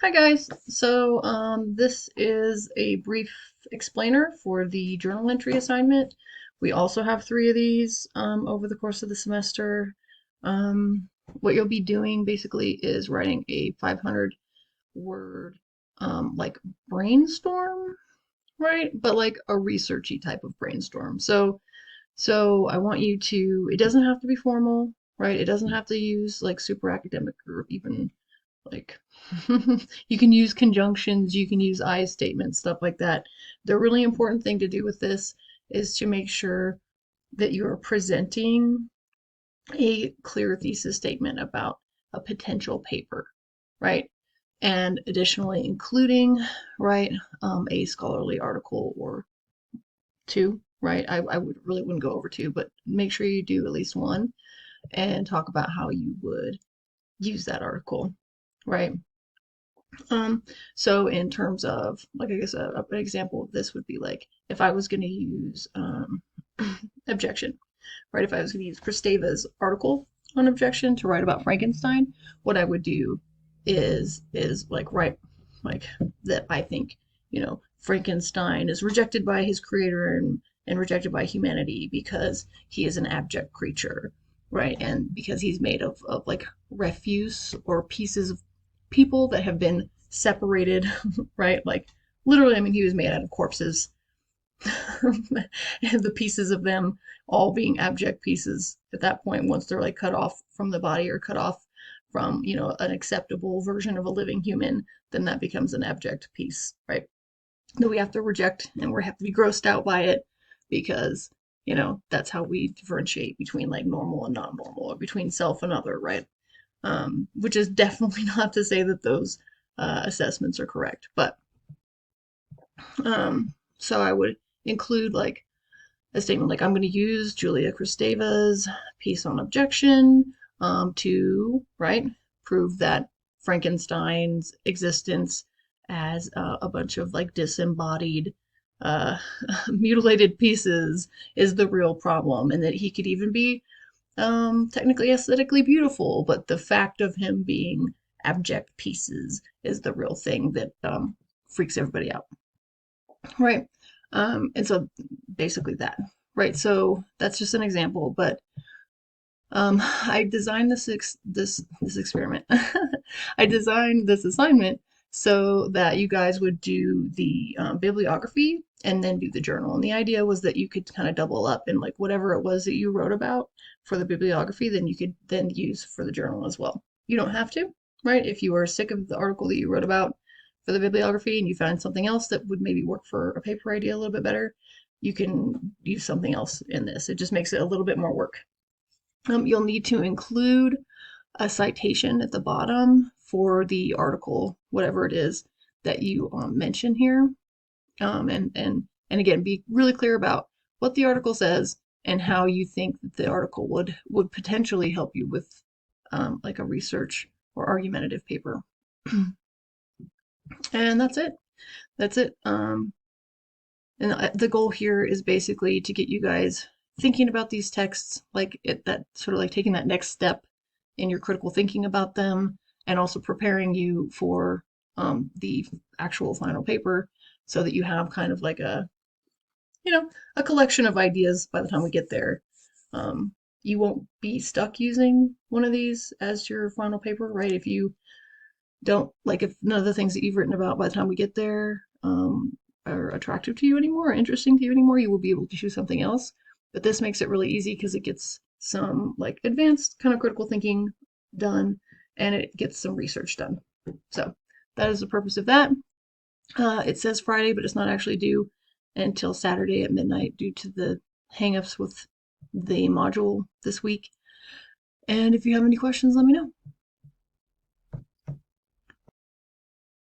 Hi guys. This is a brief explainer for the journal entry assignment. We also have three of these over the course of the semester. What you'll be doing basically is writing a 500 word like brainstorm, right? But like a researchy type of brainstorm. So I want you to, it doesn't have to be formal, right? It doesn't have to use like super academic or even like you can use conjunctions, you can use I statements, stuff like that. The really important thing to do with this is to make sure that you're presenting a clear thesis statement about a potential paper, right? And additionally, including, right, a scholarly article or two, right? I would really wouldn't go over two, but make sure you do at least one and talk about how you would use that article, right? Um, so in terms of, like, I guess an example of this would be like if I was going to use objection, right? If I was going to use Kristeva's article on objection to write about Frankenstein, what I would do is like write like that I think, Frankenstein is rejected by his creator and rejected by humanity because he is an abject creature, right? And because he's made of like refuse or pieces of people that have been separated, right? Like literally, I mean, he was made out of corpses, and the pieces of them all being abject pieces at that point, once they're like cut off from the body or cut off from, an acceptable version of a living human, then that becomes an abject piece, right? That we have to reject and we have to be grossed out by it because, that's how we differentiate between like normal and non normal or between self and other, right? Which is definitely not to say that those assessments are correct. But so I would include like a statement like I'm going to use Julia Kristeva's piece on objection to right prove that Frankenstein's existence as a bunch of like disembodied uh, mutilated pieces is the real problem, and that he could even be technically aesthetically beautiful, but the fact of him being abject pieces is the real thing that freaks everybody out, right? And so basically that, right? So that's just an example, but I designed this experiment. I designed this assignment so that you guys would do the bibliography and then do the journal. And the idea was that you could kind of double up and like whatever it was that you wrote about for the bibliography, then you could then use for the journal as well. You don't have to, right? If you are sick of the article that you wrote about for the bibliography and you find something else that would maybe work for a paper idea a little bit better, you can use something else in this. It just makes it a little bit more work. You'll need to include a citation at the bottom for the article, whatever it is that you mention here. And again, be really clear about what the article says and how you think that the article would potentially help you with like a research or argumentative paper. And that's it. That's it. And the goal here is basically to get you guys thinking about these texts, like that sort of like taking that next step in your critical thinking about them, and also preparing you for the actual final paper, so that you have kind of like a collection of ideas by the time we get there. Um, you won't be stuck using one of these as your final paper, right? If you don't like, if none of the things that you've written about by the time we get there are attractive to you anymore or interesting to you anymore, you will be able to choose something else. But this makes it really easy because it gets some like advanced kind of critical thinking done, and it gets some research done. So that is the purpose of that. It says Friday, but it's not actually due until Saturday at midnight due to the hangups with the module this week. And if you have any questions, let me know.